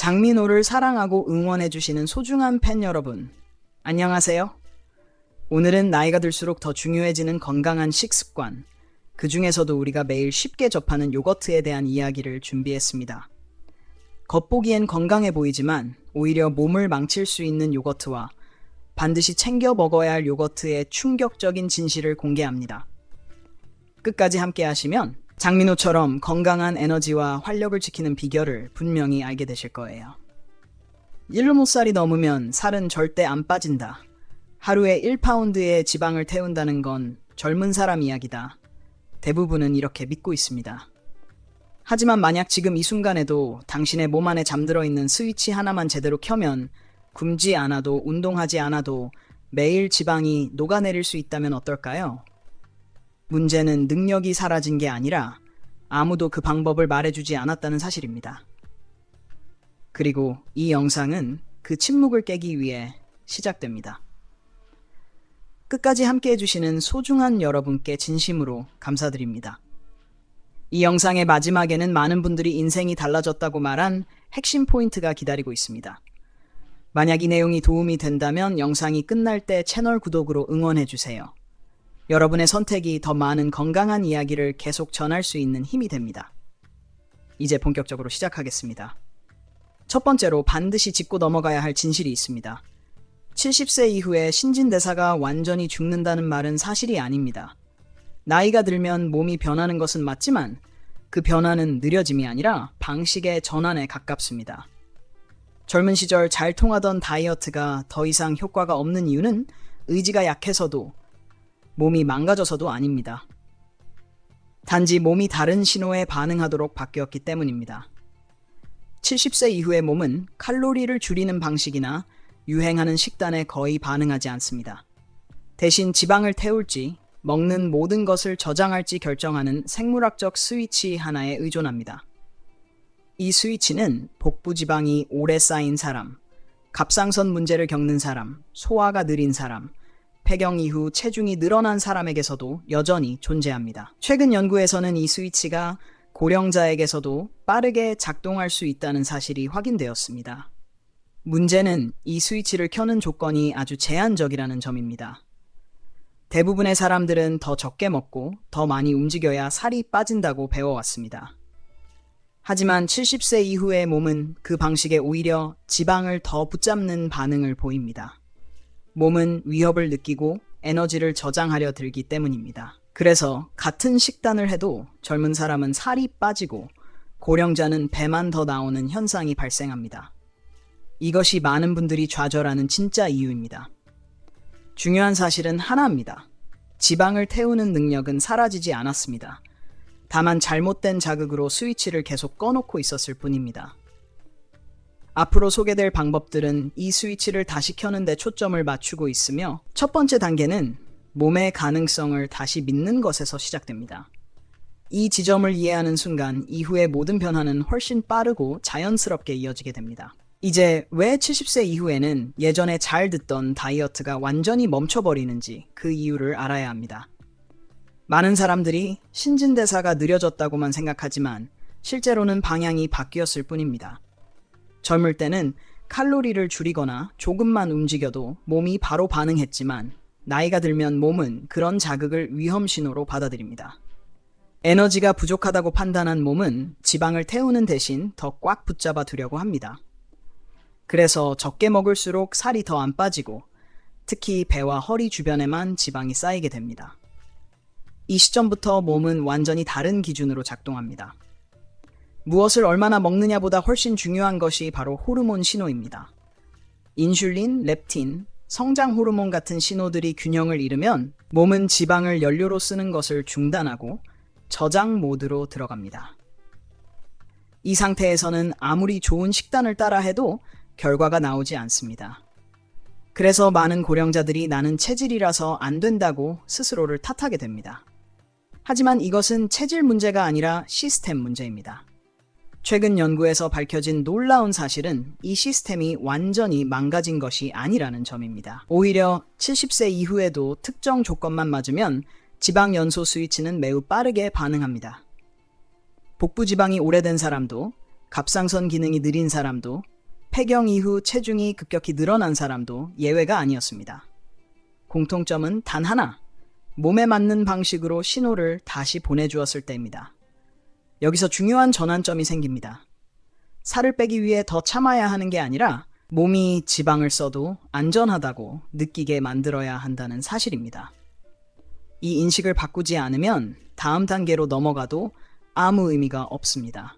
장민호를 사랑하고 응원해주시는 소중한 팬 여러분, 안녕하세요. 오늘은 나이가 들수록 더 중요해지는 건강한 식습관, 그 중에서도 우리가 매일 쉽게 접하는 요거트에 대한 이야기를 준비했습니다. 겉보기엔 건강해 보이지만 오히려 몸을 망칠 수 있는 요거트와 반드시 챙겨 먹어야 할 요거트의 충격적인 진실을 공개합니다. 끝까지 함께 하시면 장민호처럼 건강한 에너지와 활력을 지키는 비결을 분명히 알게 되실 거예요. 7살이 넘으면 살은 절대 안 빠진다. 하루에 1파운드의 지방을 태운다는 건 젊은 사람 이야기다. 대부분은 이렇게 믿고 있습니다. 하지만 만약 지금 이 순간에도 당신의 몸 안에 잠들어 있는 스위치 하나만 제대로 켜면 굶지 않아도 운동하지 않아도 매일 지방이 녹아내릴 수 있다면 어떨까요? 문제는 능력이 사라진 게 아니라 아무도 그 방법을 말해주지 않았다는 사실입니다. 그리고 이 영상은 그 침묵을 깨기 위해 시작됩니다. 끝까지 함께 해주시는 소중한 여러분께 진심으로 감사드립니다. 이 영상의 마지막에는 많은 분들이 인생이 달라졌다고 말한 핵심 포인트가 기다리고 있습니다. 만약 이 내용이 도움이 된다면 영상이 끝날 때 채널 구독으로 응원해주세요. 여러분의 선택이 더 많은 건강한 이야기를 계속 전할 수 있는 힘이 됩니다. 이제 본격적으로 시작하겠습니다. 첫 번째로 반드시 짚고 넘어가야 할 진실이 있습니다. 70세 이후에 신진대사가 완전히 죽는다는 말은 사실이 아닙니다. 나이가 들면 몸이 변하는 것은 맞지만 그 변화는 느려짐이 아니라 방식의 전환에 가깝습니다. 젊은 시절 잘 통하던 다이어트가 더 이상 효과가 없는 이유는 의지가 약해서도 몸이 망가져서도 아닙니다. 단지 몸이 다른 신호에 반응하도록 바뀌었기 때문입니다. 70세 이후의 몸은 칼로리를 줄이는 방식이나 유행하는 식단에 거의 반응하지 않습니다. 대신 지방을 태울지 먹는 모든 것을 저장할지 결정하는 생물학적 스위치 하나에 의존합니다. 이 스위치는 복부 지방이 오래 쌓인 사람, 갑상선 문제를 겪는 사람, 소화가 느린 사람, 폐경 이후 체중이 늘어난 사람에게서도 여전히 존재합니다. 최근 연구에서는 이 스위치가 고령자에게서도 빠르게 작동할 수 있다는 사실이 확인되었습니다. 문제는 이 스위치를 켜는 조건이 아주 제한적이라는 점입니다. 대부분의 사람들은 더 적게 먹고 더 많이 움직여야 살이 빠진다고 배워왔습니다. 하지만 70세 이후의 몸은 그 방식에 오히려 지방을 더 붙잡는 반응을 보입니다. 몸은 위협을 느끼고 에너지를 저장하려 들기 때문입니다. 그래서 같은 식단을 해도 젊은 사람은 살이 빠지고 고령자는 배만 더 나오는 현상이 발생합니다. 이것이 많은 분들이 좌절하는 진짜 이유입니다. 중요한 사실은 하나입니다. 지방을 태우는 능력은 사라지지 않았습니다. 다만 잘못된 자극으로 스위치를 계속 꺼놓고 있었을 뿐입니다. 앞으로 소개될 방법들은 이 스위치를 다시 켜는 데 초점을 맞추고 있으며 첫 번째 단계는 몸의 가능성을 다시 믿는 것에서 시작됩니다. 이 지점을 이해하는 순간 이후의 모든 변화는 훨씬 빠르고 자연스럽게 이어지게 됩니다. 이제 왜 70세 이후에는 예전에 잘 듣던 다이어트가 완전히 멈춰버리는지 그 이유를 알아야 합니다. 많은 사람들이 신진대사가 느려졌다고만 생각하지만 실제로는 방향이 바뀌었을 뿐입니다. 젊을 때는 칼로리를 줄이거나 조금만 움직여도 몸이 바로 반응했지만 나이가 들면 몸은 그런 자극을 위험 신호로 받아들입니다. 에너지가 부족하다고 판단한 몸은 지방을 태우는 대신 더 꽉 붙잡아 두려고 합니다. 그래서 적게 먹을수록 살이 더 안 빠지고 특히 배와 허리 주변에만 지방이 쌓이게 됩니다. 이 시점부터 몸은 완전히 다른 기준으로 작동합니다. 무엇을 얼마나 먹느냐보다 훨씬 중요한 것이 바로 호르몬 신호입니다. 인슐린, 렙틴, 성장 호르몬 같은 신호들이 균형을 잃으면 몸은 지방을 연료로 쓰는 것을 중단하고 저장 모드로 들어갑니다. 이 상태에서는 아무리 좋은 식단을 따라 해도 결과가 나오지 않습니다. 그래서 많은 고령자들이 나는 체질이라서 안 된다고 스스로를 탓하게 됩니다. 하지만 이것은 체질 문제가 아니라 시스템 문제입니다. 최근 연구에서 밝혀진 놀라운 사실은 이 시스템이 완전히 망가진 것이 아니라는 점입니다. 오히려 70세 이후에도 특정 조건만 맞으면 지방 연소 스위치는 매우 빠르게 반응합니다. 복부 지방이 오래된 사람도, 갑상선 기능이 느린 사람도, 폐경 이후 체중이 급격히 늘어난 사람도 예외가 아니었습니다. 공통점은 단 하나, 몸에 맞는 방식으로 신호를 다시 보내주었을 때입니다. 여기서 중요한 전환점이 생깁니다. 살을 빼기 위해 더 참아야 하는 게 아니라 몸이 지방을 써도 안전하다고 느끼게 만들어야 한다는 사실입니다. 이 인식을 바꾸지 않으면 다음 단계로 넘어가도 아무 의미가 없습니다.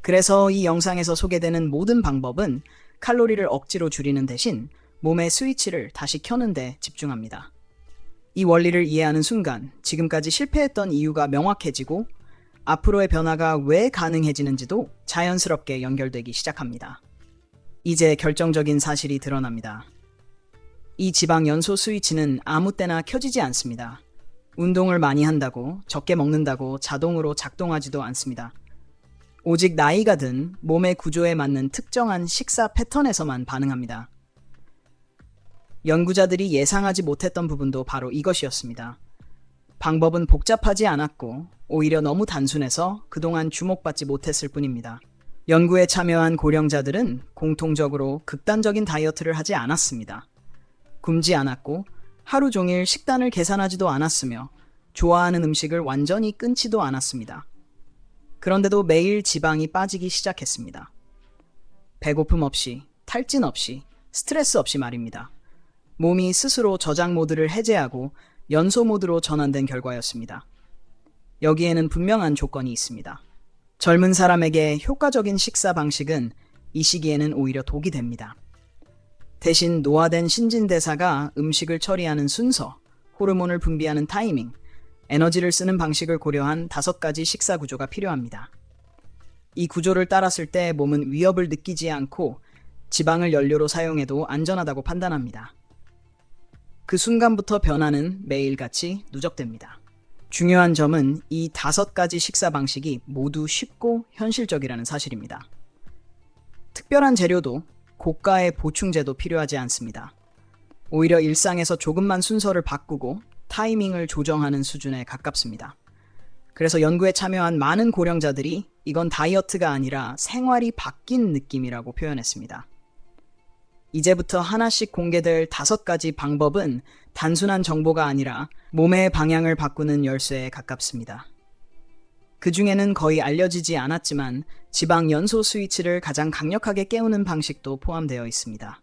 그래서 이 영상에서 소개되는 모든 방법은 칼로리를 억지로 줄이는 대신 몸의 스위치를 다시 켜는 데 집중합니다. 이 원리를 이해하는 순간 지금까지 실패했던 이유가 명확해지고 앞으로의 변화가 왜 가능해지는지도 자연스럽게 연결되기 시작합니다. 이제 결정적인 사실이 드러납니다. 이 지방 연소 스위치는 아무 때나 켜지지 않습니다. 운동을 많이 한다고, 적게 먹는다고 자동으로 작동하지도 않습니다. 오직 나이가 든 몸의 구조에 맞는 특정한 식사 패턴에서만 반응합니다. 연구자들이 예상하지 못했던 부분도 바로 이것이었습니다. 방법은 복잡하지 않았고 오히려 너무 단순해서 그동안 주목받지 못했을 뿐입니다. 연구에 참여한 고령자들은 공통적으로 극단적인 다이어트를 하지 않았습니다. 굶지 않았고 하루 종일 식단을 계산하지도 않았으며 좋아하는 음식을 완전히 끊지도 않았습니다. 그런데도 매일 지방이 빠지기 시작했습니다. 배고픔 없이, 탈진 없이, 스트레스 없이 말입니다. 몸이 스스로 저장 모드를 해제하고 연소 모드로 전환된 결과였습니다. 여기에는 분명한 조건이 있습니다. 젊은 사람에게 효과적인 식사 방식은 이 시기에는 오히려 독이 됩니다. 대신 노화된 신진대사가 음식을 처리하는 순서, 호르몬을 분비하는 타이밍, 에너지를 쓰는 방식을 고려한 5가지 식사 구조가 필요합니다. 이 구조를 따랐을 때 몸은 위협을 느끼지 않고 지방을 연료로 사용해도 안전하다고 판단합니다. 그 순간부터 변화는 매일같이 누적됩니다. 중요한 점은 이 5가지 식사 방식이 모두 쉽고 현실적이라는 사실입니다. 특별한 재료도 고가의 보충제도 필요하지 않습니다. 오히려 일상에서 조금만 순서를 바꾸고 타이밍을 조정하는 수준에 가깝습니다. 그래서 연구에 참여한 많은 고령자들이 이건 다이어트가 아니라 생활이 바뀐 느낌이라고 표현했습니다. 이제부터 하나씩 공개될 5가지 방법은 단순한 정보가 아니라 몸의 방향을 바꾸는 열쇠에 가깝습니다. 그 중에는 거의 알려지지 않았지만 지방 연소 스위치를 가장 강력하게 깨우는 방식도 포함되어 있습니다.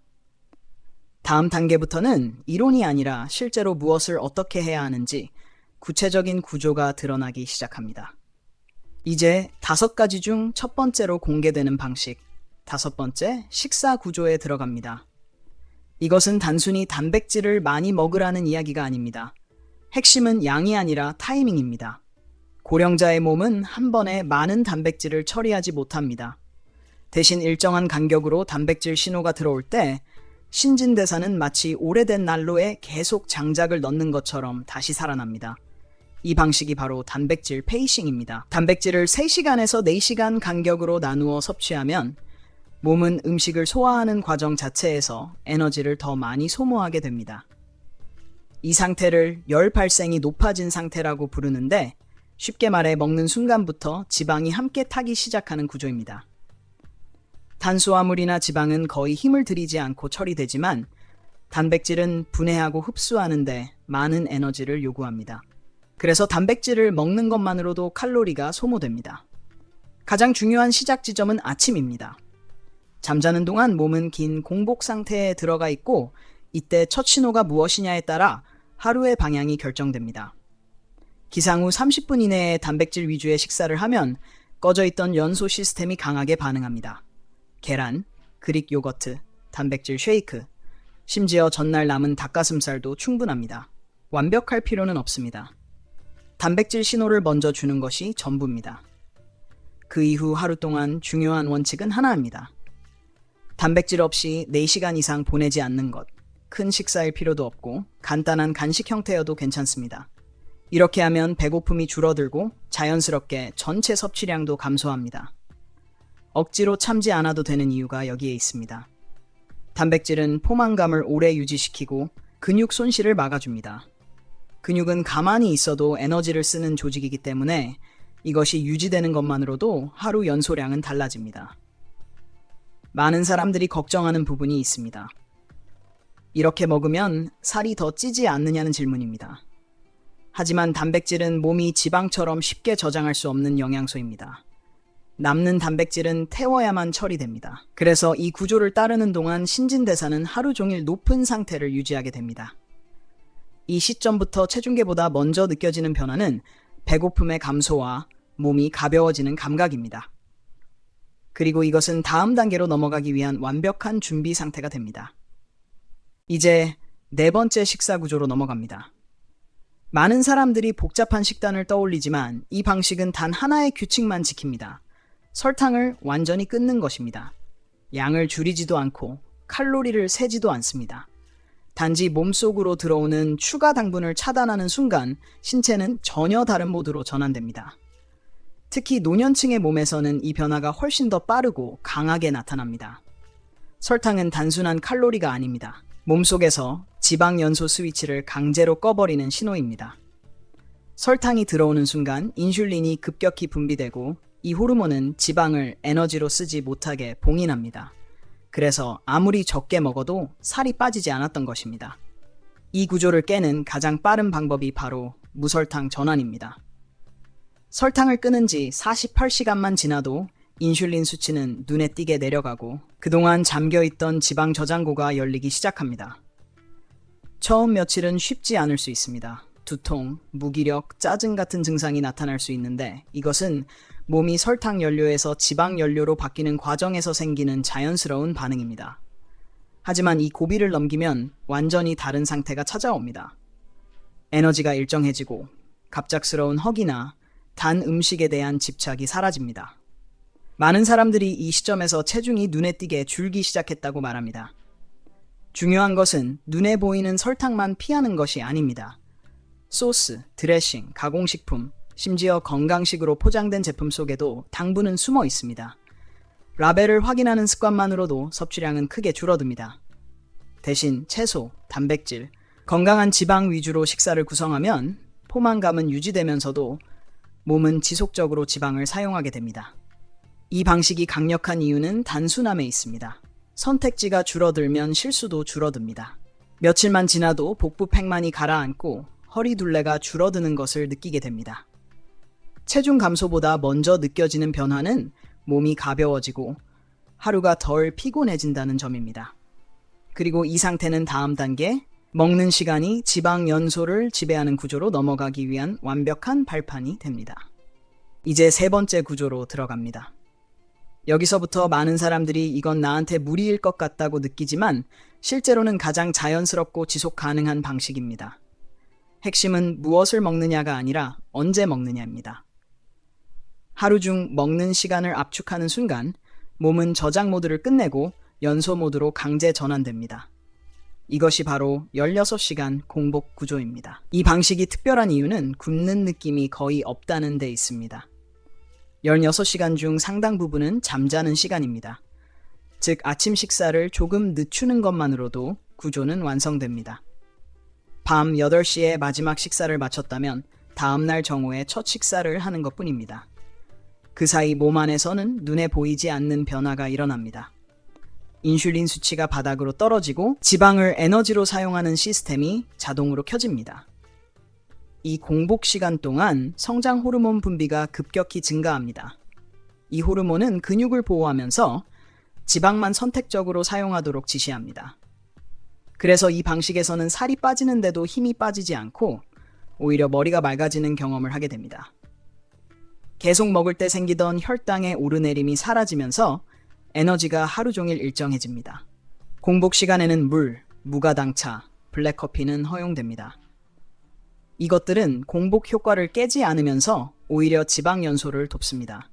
다음 단계부터는 이론이 아니라 실제로 무엇을 어떻게 해야 하는지 구체적인 구조가 드러나기 시작합니다. 이제 5가지 중 첫 번째로 공개되는 방식, 5번째 식사 구조에 들어갑니다. 이것은 단순히 단백질을 많이 먹으라는 이야기가 아닙니다. 핵심은 양이 아니라 타이밍입니다. 고령자의 몸은 한 번에 많은 단백질을 처리하지 못합니다. 대신 일정한 간격으로 단백질 신호가 들어올 때 신진대사는 마치 오래된 난로에 계속 장작을 넣는 것처럼 다시 살아납니다. 이 방식이 바로 단백질 페이싱입니다. 단백질을 3시간에서 4시간 간격으로 나누어 섭취하면 몸은 음식을 소화하는 과정 자체에서 에너지를 더 많이 소모하게 됩니다. 이 상태를 열 발생이 높아진 상태라고 부르는데 쉽게 말해 먹는 순간부터 지방이 함께 타기 시작하는 구조입니다. 탄수화물이나 지방은 거의 힘을 들이지 않고 처리되지만 단백질은 분해하고 흡수하는데 많은 에너지를 요구합니다. 그래서 단백질을 먹는 것만으로도 칼로리가 소모됩니다. 가장 중요한 시작 지점은 아침입니다. 잠자는 동안 몸은 긴 공복 상태에 들어가 있고 이때 첫 신호가 무엇이냐에 따라 하루의 방향이 결정됩니다. 기상 후 30분 이내에 단백질 위주의 식사를 하면 꺼져 있던 연소 시스템이 강하게 반응합니다. 계란, 그릭 요거트, 단백질 쉐이크, 심지어 전날 남은 닭가슴살도 충분합니다. 완벽할 필요는 없습니다. 단백질 신호를 먼저 주는 것이 전부입니다. 그 이후 하루 동안 중요한 원칙은 하나입니다. 단백질 없이 4시간 이상 보내지 않는 것, 큰 식사일 필요도 없고 간단한 간식 형태여도 괜찮습니다. 이렇게 하면 배고픔이 줄어들고 자연스럽게 전체 섭취량도 감소합니다. 억지로 참지 않아도 되는 이유가 여기에 있습니다. 단백질은 포만감을 오래 유지시키고 근육 손실을 막아줍니다. 근육은 가만히 있어도 에너지를 쓰는 조직이기 때문에 이것이 유지되는 것만으로도 하루 연소량은 달라집니다. 많은 사람들이 걱정하는 부분이 있습니다. 이렇게 먹으면 살이 더 찌지 않느냐는 질문입니다. 하지만 단백질은 몸이 지방처럼 쉽게 저장할 수 없는 영양소입니다. 남는 단백질은 태워야만 처리됩니다. 그래서 이 구조를 따르는 동안 신진대사는 하루 종일 높은 상태를 유지하게 됩니다. 이 시점부터 체중계보다 먼저 느껴지는 변화는 배고픔의 감소와 몸이 가벼워지는 감각입니다. 그리고 이것은 다음 단계로 넘어가기 위한 완벽한 준비 상태가 됩니다. 이제 네 번째 식사 구조로 넘어갑니다. 많은 사람들이 복잡한 식단을 떠올리지만 이 방식은 단 하나의 규칙만 지킵니다. 설탕을 완전히 끊는 것입니다. 양을 줄이지도 않고 칼로리를 세지도 않습니다. 단지 몸속으로 들어오는 추가 당분을 차단하는 순간 신체는 전혀 다른 모드로 전환됩니다. 특히 노년층의 몸에서는 이 변화가 훨씬 더 빠르고 강하게 나타납니다. 설탕은 단순한 칼로리가 아닙니다. 몸속에서 지방 연소 스위치를 강제로 꺼버리는 신호입니다. 설탕이 들어오는 순간 인슐린이 급격히 분비되고 이 호르몬은 지방을 에너지로 쓰지 못하게 봉인합니다. 그래서 아무리 적게 먹어도 살이 빠지지 않았던 것입니다. 이 구조를 깨는 가장 빠른 방법이 바로 무설탕 전환입니다. 설탕을 끊은 지 48시간만 지나도 인슐린 수치는 눈에 띄게 내려가고 그동안 잠겨있던 지방 저장고가 열리기 시작합니다. 처음 며칠은 쉽지 않을 수 있습니다. 두통, 무기력, 짜증 같은 증상이 나타날 수 있는데 이것은 몸이 설탕 연료에서 지방 연료로 바뀌는 과정에서 생기는 자연스러운 반응입니다. 하지만 이 고비를 넘기면 완전히 다른 상태가 찾아옵니다. 에너지가 일정해지고 갑작스러운 허기나 단 음식에 대한 집착이 사라집니다. 많은 사람들이 이 시점에서 체중이 눈에 띄게 줄기 시작했다고 말합니다. 중요한 것은 눈에 보이는 설탕만 피하는 것이 아닙니다. 소스, 드레싱, 가공식품, 심지어 건강식으로 포장된 제품 속에도 당분은 숨어 있습니다. 라벨을 확인하는 습관만으로도 섭취량은 크게 줄어듭니다. 대신 채소, 단백질, 건강한 지방 위주로 식사를 구성하면 포만감은 유지되면서도 몸은 지속적으로 지방을 사용하게 됩니다. 이 방식이 강력한 이유는 단순함에 있습니다. 선택지가 줄어들면 실수도 줄어듭니다. 며칠만 지나도 복부 팽만이 가라앉고 허리 둘레가 줄어드는 것을 느끼게 됩니다. 체중 감소보다 먼저 느껴지는 변화는 몸이 가벼워지고 하루가 덜 피곤해진다는 점입니다. 그리고 이 상태는 다음 단계, 먹는 시간이 지방 연소를 지배하는 구조로 넘어가기 위한 완벽한 발판이 됩니다. 이제 세 번째 구조로 들어갑니다. 여기서부터 많은 사람들이 이건 나한테 무리일 것 같다고 느끼지만 실제로는 가장 자연스럽고 지속 가능한 방식입니다. 핵심은 무엇을 먹느냐가 아니라 언제 먹느냐입니다. 하루 중 먹는 시간을 압축하는 순간 몸은 저장 모드를 끝내고 연소 모드로 강제 전환됩니다. 이것이 바로 16시간 공복 구조입니다. 이 방식이 특별한 이유는 굶는 느낌이 거의 없다는 데 있습니다. 16시간 중 상당 부분은 잠자는 시간입니다. 즉 아침 식사를 조금 늦추는 것만으로도 구조는 완성됩니다. 밤 8시에 마지막 식사를 마쳤다면 다음날 정오에 첫 식사를 하는 것뿐입니다. 그 사이 몸 안에서는 눈에 보이지 않는 변화가 일어납니다. 인슐린 수치가 바닥으로 떨어지고 지방을 에너지로 사용하는 시스템이 자동으로 켜집니다. 이 공복 시간 동안 성장 호르몬 분비가 급격히 증가합니다. 이 호르몬은 근육을 보호하면서 지방만 선택적으로 사용하도록 지시합니다. 그래서 이 방식에서는 살이 빠지는데도 힘이 빠지지 않고 오히려 머리가 맑아지는 경험을 하게 됩니다. 계속 먹을 때 생기던 혈당의 오르내림이 사라지면서 에너지가 하루 종일 일정해집니다. 공복 시간에는 물, 무가당차, 블랙커피는 허용됩니다. 이것들은 공복 효과를 깨지 않으면서 오히려 지방 연소를 돕습니다.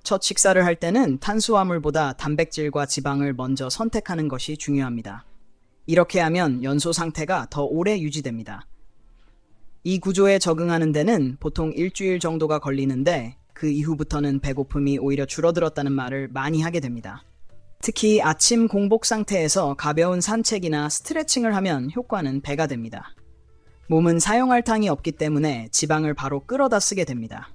첫 식사를 할 때는 탄수화물보다 단백질과 지방을 먼저 선택하는 것이 중요합니다. 이렇게 하면 연소 상태가 더 오래 유지됩니다. 이 구조에 적응하는 데는 보통 일주일 정도가 걸리는데 그 이후부터는 배고픔이 오히려 줄어들었다는 말을 많이 하게 됩니다. 특히 아침 공복 상태에서 가벼운 산책이나 스트레칭을 하면 효과는 배가 됩니다. 몸은 사용할 당이 없기 때문에 지방을 바로 끌어다 쓰게 됩니다.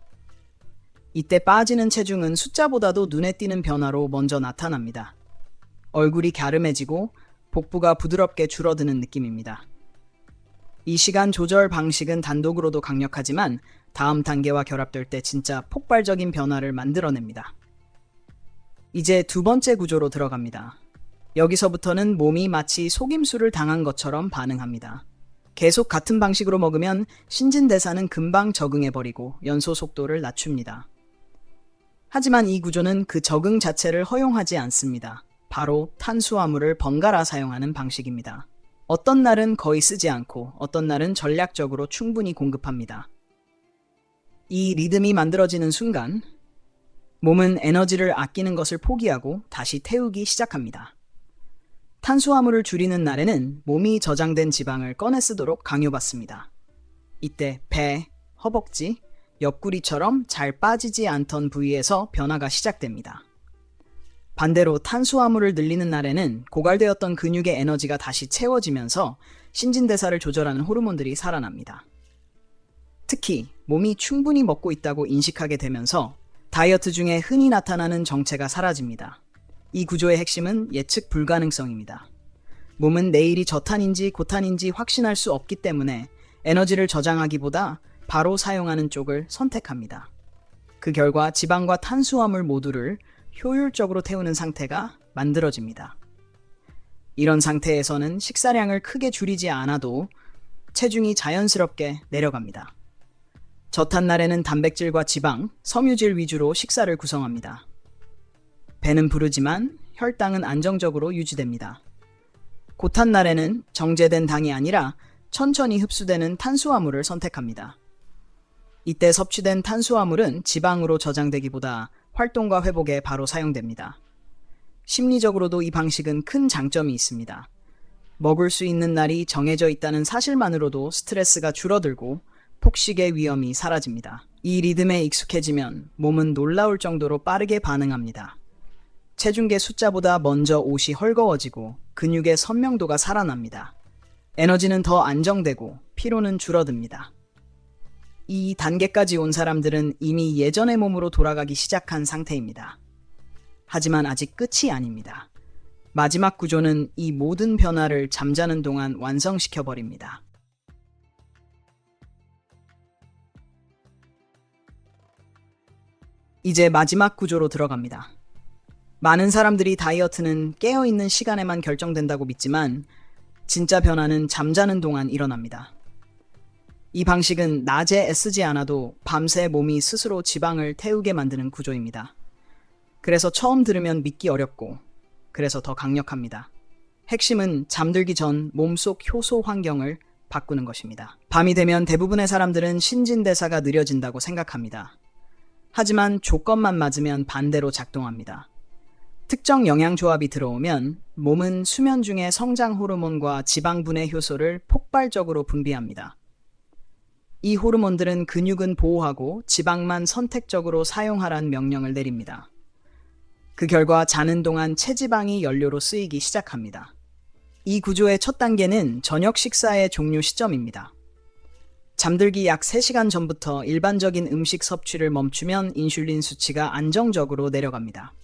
이때 빠지는 체중은 숫자보다도 눈에 띄는 변화로 먼저 나타납니다. 얼굴이 갸름해지고 복부가 부드럽게 줄어드는 느낌입니다. 이 시간 조절 방식은 단독으로도 강력하지만 다음 단계와 결합될 때 진짜 폭발적인 변화를 만들어냅니다. 이제 두 번째 구조로 들어갑니다. 여기서부터는 몸이 마치 속임수를 당한 것처럼 반응합니다. 계속 같은 방식으로 먹으면 신진대사는 금방 적응해버리고 연소 속도를 낮춥니다. 하지만 이 구조는 그 적응 자체를 허용하지 않습니다. 바로 탄수화물을 번갈아 사용하는 방식입니다. 어떤 날은 거의 쓰지 않고 어떤 날은 전략적으로 충분히 공급합니다. 이 리듬이 만들어지는 순간 몸은 에너지를 아끼는 것을 포기하고 다시 태우기 시작합니다. 탄수화물을 줄이는 날에는 몸이 저장된 지방을 꺼내 쓰도록 강요받습니다. 이때 배, 허벅지, 옆구리처럼 잘 빠지지 않던 부위에서 변화가 시작됩니다. 반대로 탄수화물을 늘리는 날에는 고갈되었던 근육의 에너지가 다시 채워지면서 신진대사를 조절하는 호르몬들이 살아납니다. 특히 몸이 충분히 먹고 있다고 인식하게 되면서 다이어트 중에 흔히 나타나는 정체가 사라집니다. 이 구조의 핵심은 예측 불가능성입니다. 몸은 내일이 저탄인지 고탄인지 확신할 수 없기 때문에 에너지를 저장하기보다 바로 사용하는 쪽을 선택합니다. 그 결과 지방과 탄수화물 모두를 효율적으로 태우는 상태가 만들어집니다. 이런 상태에서는 식사량을 크게 줄이지 않아도 체중이 자연스럽게 내려갑니다. 저탄 날에는 단백질과 지방, 섬유질 위주로 식사를 구성합니다. 배는 부르지만 혈당은 안정적으로 유지됩니다. 고탄 날에는 정제된 당이 아니라 천천히 흡수되는 탄수화물을 선택합니다. 이때 섭취된 탄수화물은 지방으로 저장되기보다 활동과 회복에 바로 사용됩니다. 심리적으로도 이 방식은 큰 장점이 있습니다. 먹을 수 있는 날이 정해져 있다는 사실만으로도 스트레스가 줄어들고 폭식의 위험이 사라집니다. 이 리듬에 익숙해지면 몸은 놀라울 정도로 빠르게 반응합니다. 체중계 숫자보다 먼저 옷이 헐거워지고 근육의 선명도가 살아납니다. 에너지는 더 안정되고 피로는 줄어듭니다. 이 단계까지 온 사람들은 이미 예전의 몸으로 돌아가기 시작한 상태입니다. 하지만 아직 끝이 아닙니다. 마지막 구조는 이 모든 변화를 잠자는 동안 완성시켜버립니다. 이제 마지막 구조로 들어갑니다. 많은 사람들이 다이어트는 깨어있는 시간에만 결정된다고 믿지만 진짜 변화는 잠자는 동안 일어납니다. 이 방식은 낮에 애쓰지 않아도 밤새 몸이 스스로 지방을 태우게 만드는 구조입니다. 그래서 처음 들으면 믿기 어렵고 그래서 더 강력합니다. 핵심은 잠들기 전 몸속 효소 환경을 바꾸는 것입니다. 밤이 되면 대부분의 사람들은 신진대사가 느려진다고 생각합니다. 하지만 조건만 맞으면 반대로 작동합니다. 특정 영양조합이 들어오면 몸은 수면 중에 성장 호르몬과 지방 분해 효소를 폭발적으로 분비합니다. 이 호르몬들은 근육은 보호하고 지방만 선택적으로 사용하라는 명령을 내립니다. 그 결과 자는 동안 체지방이 연료로 쓰이기 시작합니다. 이 구조의 첫 단계는 저녁 식사의 종료 시점입니다. 잠들기 약 3시간 전부터 일반적인 음식 섭취를 멈추면 인슐린 수치가 안정적으로 내려갑니다.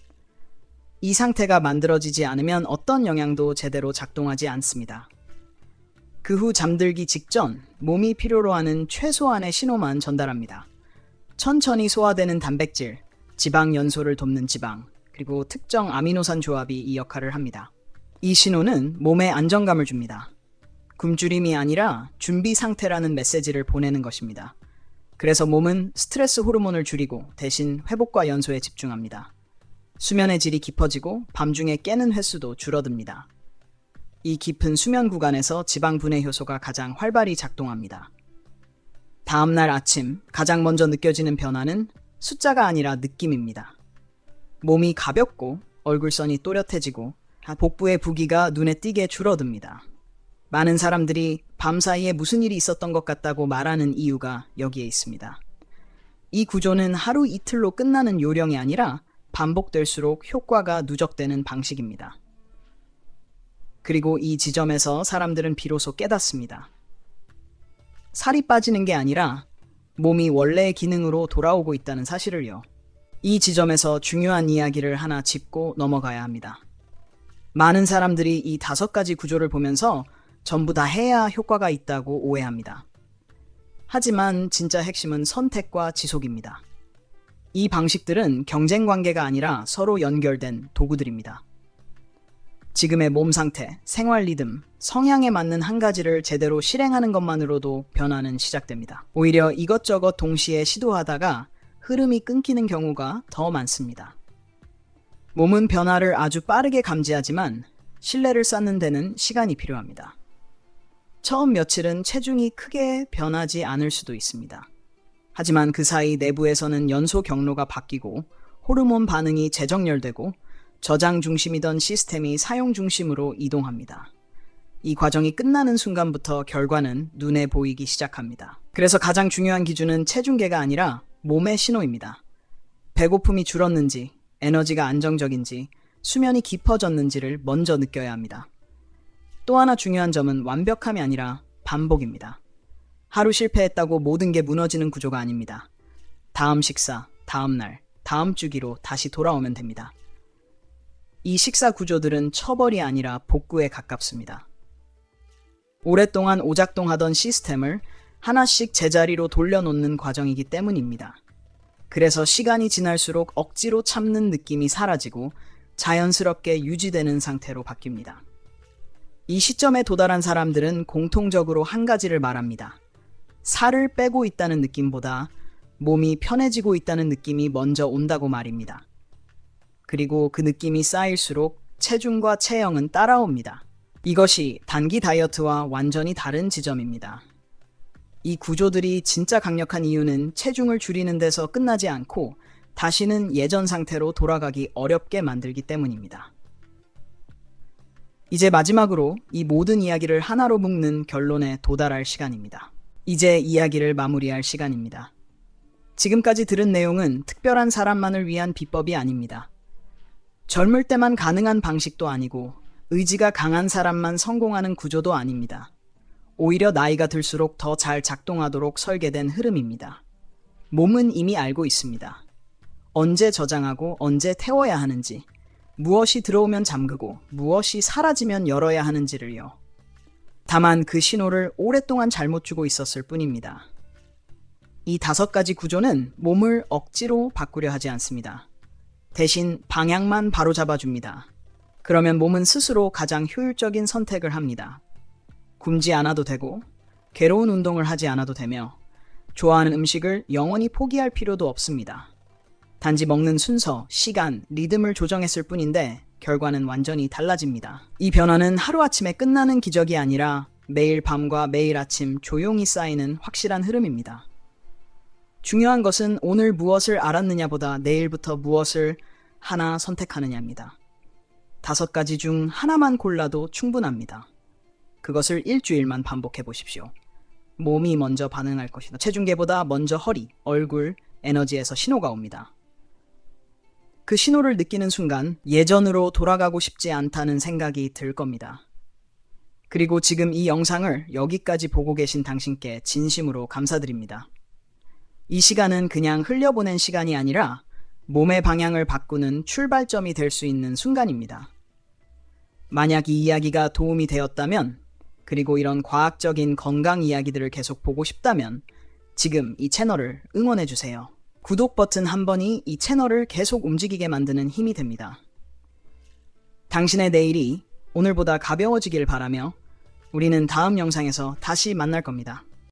이 상태가 만들어지지 않으면 어떤 영양도 제대로 작동하지 않습니다. 그 후 잠들기 직전 몸이 필요로 하는 최소한의 신호만 전달합니다. 천천히 소화되는 단백질, 지방 연소를 돕는 지방, 그리고 특정 아미노산 조합이 이 역할을 합니다. 이 신호는 몸에 안정감을 줍니다. 굶주림이 아니라 준비 상태라는 메시지를 보내는 것입니다. 그래서 몸은 스트레스 호르몬을 줄이고 대신 회복과 연소에 집중합니다. 수면의 질이 깊어지고 밤중에 깨는 횟수도 줄어듭니다. 이 깊은 수면 구간에서 지방 분해 효소가 가장 활발히 작동합니다. 다음날 아침 가장 먼저 느껴지는 변화는 숫자가 아니라 느낌입니다. 몸이 가볍고 얼굴선이 또렷해지고 복부의 부기가 눈에 띄게 줄어듭니다. 많은 사람들이 밤사이에 무슨 일이 있었던 것 같다고 말하는 이유가 여기에 있습니다. 이 구조는 하루 이틀로 끝나는 요령이 아니라 반복될수록 효과가 누적되는 방식입니다. 그리고 이 지점에서 사람들은 비로소 깨닫습니다. 살이 빠지는 게 아니라 몸이 원래의 기능으로 돌아오고 있다는 사실을요. 이 지점에서 중요한 이야기를 하나 짚고 넘어가야 합니다. 많은 사람들이 이 5가지 구조를 보면서 전부 다 해야 효과가 있다고 오해합니다. 하지만 진짜 핵심은 선택과 지속입니다. 이 방식들은 경쟁 관계가 아니라 서로 연결된 도구들입니다. 지금의 몸 상태, 생활 리듬, 성향에 맞는 한 가지를 제대로 실행하는 것만으로도 변화는 시작됩니다. 오히려 이것저것 동시에 시도하다가 흐름이 끊기는 경우가 더 많습니다. 몸은 변화를 아주 빠르게 감지하지만 신뢰를 쌓는 데는 시간이 필요합니다. 처음 며칠은 체중이 크게 변하지 않을 수도 있습니다. 하지만 그 사이 내부에서는 연소 경로가 바뀌고 호르몬 반응이 재정렬되고 저장 중심이던 시스템이 사용 중심으로 이동합니다. 이 과정이 끝나는 순간부터 결과는 눈에 보이기 시작합니다. 그래서 가장 중요한 기준은 체중계가 아니라 몸의 신호입니다. 배고픔이 줄었는지, 에너지가 안정적인지, 수면이 깊어졌는지를 먼저 느껴야 합니다. 또 하나 중요한 점은 완벽함이 아니라 반복입니다. 하루 실패했다고 모든 게 무너지는 구조가 아닙니다. 다음 식사, 다음 날, 다음 주기로 다시 돌아오면 됩니다. 이 식사 구조들은 처벌이 아니라 복구에 가깝습니다. 오랫동안 오작동하던 시스템을 하나씩 제자리로 돌려놓는 과정이기 때문입니다. 그래서 시간이 지날수록 억지로 참는 느낌이 사라지고 자연스럽게 유지되는 상태로 바뀝니다. 이 시점에 도달한 사람들은 공통적으로 한 가지를 말합니다. 살을 빼고 있다는 느낌보다 몸이 편해지고 있다는 느낌이 먼저 온다고 말입니다. 그리고 그 느낌이 쌓일수록 체중과 체형은 따라옵니다. 이것이 단기 다이어트와 완전히 다른 지점입니다. 이 구조들이 진짜 강력한 이유는 체중을 줄이는 데서 끝나지 않고 다시는 예전 상태로 돌아가기 어렵게 만들기 때문입니다. 이제 마지막으로 이 모든 이야기를 하나로 묶는 결론에 도달할 시간입니다. 이제 이야기를 마무리할 시간입니다. 지금까지 들은 내용은 특별한 사람만을 위한 비법이 아닙니다. 젊을 때만 가능한 방식도 아니고 의지가 강한 사람만 성공하는 구조도 아닙니다. 오히려 나이가 들수록 더 잘 작동하도록 설계된 흐름입니다. 몸은 이미 알고 있습니다. 언제 저장하고 언제 태워야 하는지, 무엇이 들어오면 잠그고 무엇이 사라지면 열어야 하는지를요. 다만 그 신호를 오랫동안 잘못 주고 있었을 뿐입니다. 이 5가지 구조는 몸을 억지로 바꾸려 하지 않습니다. 대신 방향만 바로잡아줍니다. 그러면 몸은 스스로 가장 효율적인 선택을 합니다. 굶지 않아도 되고, 괴로운 운동을 하지 않아도 되며, 좋아하는 음식을 영원히 포기할 필요도 없습니다. 단지 먹는 순서, 시간, 리듬을 조정했을 뿐인데 결과는 완전히 달라집니다. 이 변화는 하루아침에 끝나는 기적이 아니라 매일 밤과 매일 아침 조용히 쌓이는 확실한 흐름입니다. 중요한 것은 오늘 무엇을 알았느냐보다 내일부터 무엇을 하나 선택하느냐입니다. 5가지 중 하나만 골라도 충분합니다. 그것을 일주일만 반복해 보십시오. 몸이 먼저 반응할 것이다. 체중계보다 먼저 허리, 얼굴, 에너지에서 신호가 옵니다. 그 신호를 느끼는 순간 예전으로 돌아가고 싶지 않다는 생각이 들 겁니다. 그리고 지금 이 영상을 여기까지 보고 계신 당신께 진심으로 감사드립니다. 이 시간은 그냥 흘려보낸 시간이 아니라 몸의 방향을 바꾸는 출발점이 될 수 있는 순간입니다. 만약 이 이야기가 도움이 되었다면, 그리고 이런 과학적인 건강 이야기들을 계속 보고 싶다면 지금 이 채널을 응원해주세요. 구독 버튼 한 번이 이 채널을 계속 움직이게 만드는 힘이 됩니다. 당신의 내일이 오늘보다 가벼워지길 바라며 우리는 다음 영상에서 다시 만날 겁니다.